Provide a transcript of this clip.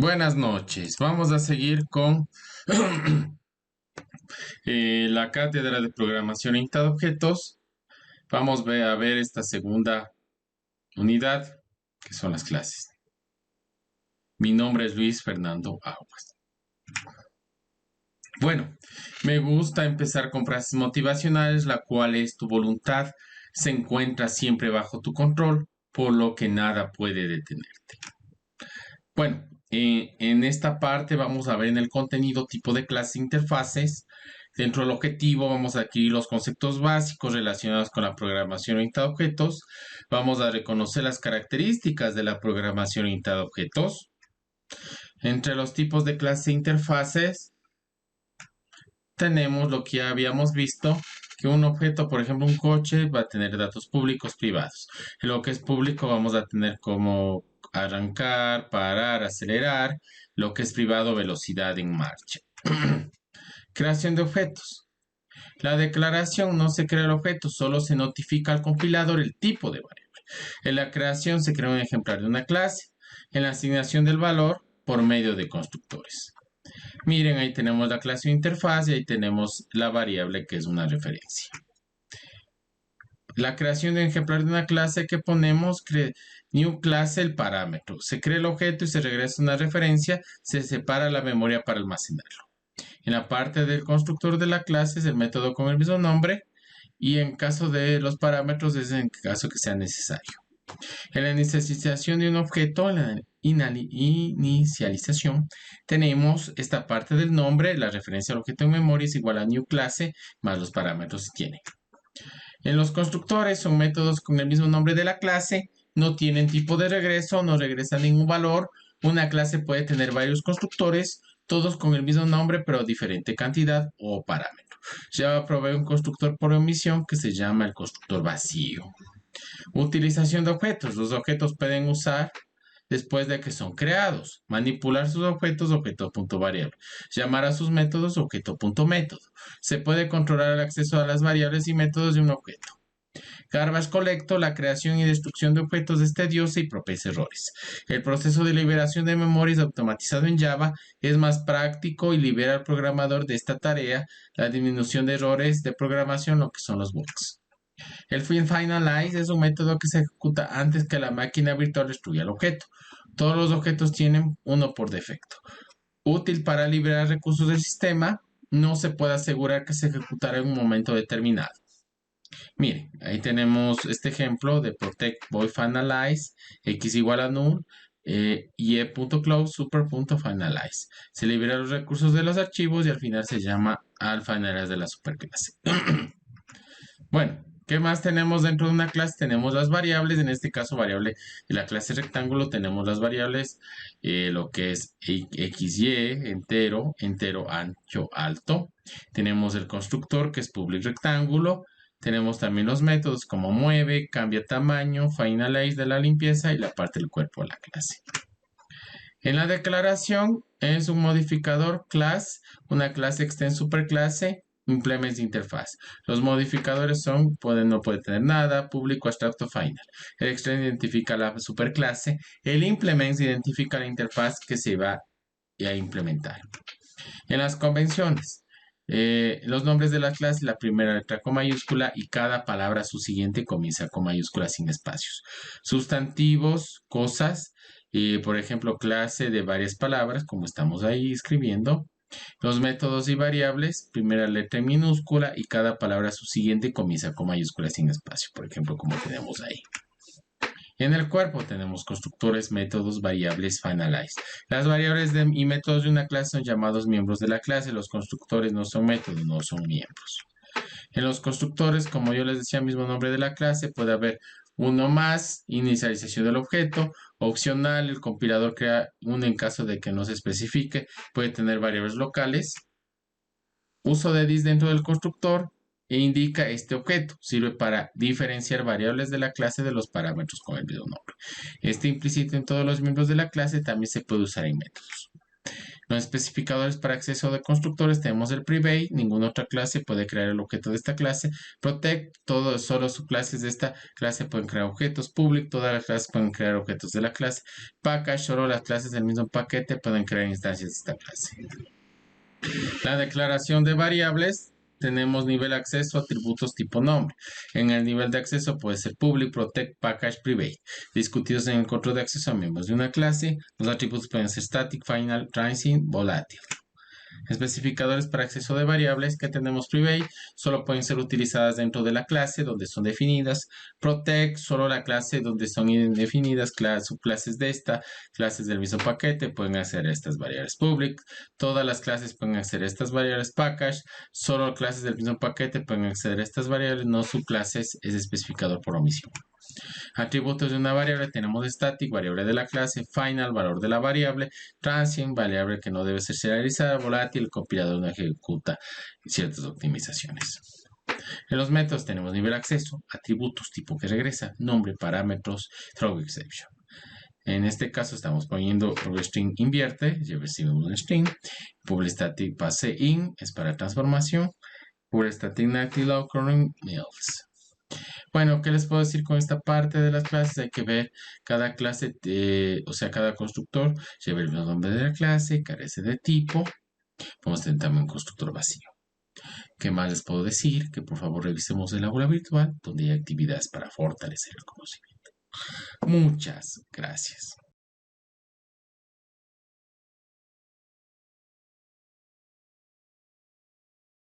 Buenas noches. Vamos a seguir con la cátedra de programación orientada a objetos. Vamos a ver esta segunda unidad, que son las clases. Mi nombre es Luis Fernando Aguas. Bueno, me gusta empezar con frases motivacionales, la cual es: tu voluntad se encuentra siempre bajo tu control, por lo que nada puede detenerte. Bueno, en esta parte vamos a ver en el contenido tipo de clases e interfaces. Dentro del objetivo vamos a adquirir los conceptos básicos relacionados con la programación orientada a objetos. Vamos a reconocer las características de la programación orientada a objetos. Entre los tipos de clases e interfaces tenemos lo que ya habíamos visto, que un objeto, por ejemplo un coche, va a tener datos públicos, privados. En lo que es público vamos a tener como arrancar, parar, acelerar. Lo que es privado, velocidad en marcha. Creación de objetos. La declaración: no se crea el objeto, solo se notifica al compilador el tipo de variable. En la creación se crea un ejemplar de una clase. En la asignación del valor, por medio de constructores. Miren, ahí tenemos la clase de interfaz y ahí tenemos la variable que es una referencia. La creación de un ejemplar de una clase que ponemos new clase, el parámetro. Se crea el objeto y se regresa una referencia, se separa la memoria para almacenarlo. En la parte del constructor de la clase es el método con el mismo nombre, y en caso de los parámetros es en caso que sea necesario. En la inicialización de un objeto, en la inicialización, tenemos esta parte del nombre. La referencia al objeto en memoria es igual a new clase más los parámetros que tiene. En los constructores son métodos con el mismo nombre de la clase, no tienen tipo de regreso, no regresan ningún valor. Una clase puede tener varios constructores, todos con el mismo nombre pero diferente cantidad o parámetro. Java provee un constructor por omisión que se llama el constructor vacío. Utilización de objetos. Los objetos pueden usar después de que son creados. Manipular sus objetos, objeto.variable. Llamar a sus métodos, objeto.método. Se puede controlar el acceso a las variables y métodos de un objeto. Garbage Collector: la creación y destrucción de objetos es tediosa y propicia errores. El proceso de liberación de memoria es automatizado en Java, es más práctico y libera al programador de esta tarea. La disminución de errores de programación, lo que son los bugs. El finalize es un método que se ejecuta antes que la máquina virtual destruya el objeto. Todos los objetos tienen uno por defecto. Útil para liberar recursos del sistema. No se puede asegurar que se ejecutará en un momento determinado. Miren, ahí tenemos este ejemplo de protect void finalize, x igual a null, y e.close super.finalize. Se liberan los recursos de los archivos y al final se llama al finalize de la superclase. Bueno, ¿qué más tenemos dentro de una clase? Tenemos las variables, en este caso variable de la clase rectángulo, tenemos las variables, lo que es xy, entero, ancho, alto. Tenemos el constructor que es public rectángulo. Tenemos también los métodos como mueve, cambia tamaño, finalize de la limpieza y la parte del cuerpo de la clase. En la declaración es un modificador class, una clase extend superclase, implements de interfaz. Los modificadores son, no puede tener nada, público, abstracto, final. El extend identifica la superclase, el implements identifica la interfaz que se va a implementar. En las convenciones, los nombres de las clases, la primera letra con mayúscula y cada palabra subsiguiente comienza con mayúscula sin espacios. Sustantivos, cosas, por ejemplo, clase de varias palabras, como estamos ahí escribiendo. Los métodos y variables, primera letra en minúscula y cada palabra subsiguiente comienza con mayúscula sin espacio, por ejemplo, como tenemos ahí. En el cuerpo tenemos constructores, métodos, variables, finalize. Las variables y métodos de una clase son llamados miembros de la clase. Los constructores no son métodos, no son miembros. En los constructores, como yo les decía, mismo nombre de la clase, puede haber uno más, inicialización del objeto, opcional, el compilador crea uno en caso de que no se especifique, puede tener variables locales, uso de this dentro del constructor, e indica este objeto. Sirve para diferenciar variables de la clase de los parámetros con el mismo nombre. Este implícito en todos los miembros de la clase también se puede usar en métodos. Los especificadores para acceso de constructores tenemos el private, ninguna otra clase puede crear el objeto de esta clase. Protect, solo subclases de esta clase pueden crear objetos. Public, todas las clases pueden crear objetos de la clase. Package, solo las clases del mismo paquete pueden crear instancias de esta clase. La declaración de variables, tenemos nivel de acceso, atributos tipo nombre. En el nivel de acceso puede ser public, protect, package, private. Discutidos en el control de acceso a miembros de una clase, los atributos pueden ser static, final, transient, volátil. Especificadores para acceso de variables que tenemos private solo pueden ser utilizadas dentro de la clase donde son definidas. Protect, solo la clase donde son indefinidas, subclases de esta, clases del mismo paquete pueden acceder a estas variables. Public, todas las clases pueden acceder a estas variables. Package, solo clases del mismo paquete pueden acceder a estas variables, no subclases, es especificador por omisión. Atributos de una variable tenemos static, variable de la clase, final, valor de la variable, transient, variable que no debe ser serializada, volátil, el compilador no ejecuta ciertas optimizaciones. En los métodos tenemos nivel acceso, atributos, tipo que regresa, nombre, parámetros, throw exception. En este caso estamos poniendo string invierte, ya recibimos un string, public static pase in es para transformación, public static active occurring else. Bueno, ¿qué les puedo decir con esta parte de las clases? Hay que ver cada clase, o sea, cada constructor lleva el mismo nombre de la clase, carece de tipo. Podemos tener también un constructor vacío. ¿Qué más les puedo decir? Que por favor revisemos el aula virtual, donde hay actividades para fortalecer el conocimiento. Muchas gracias.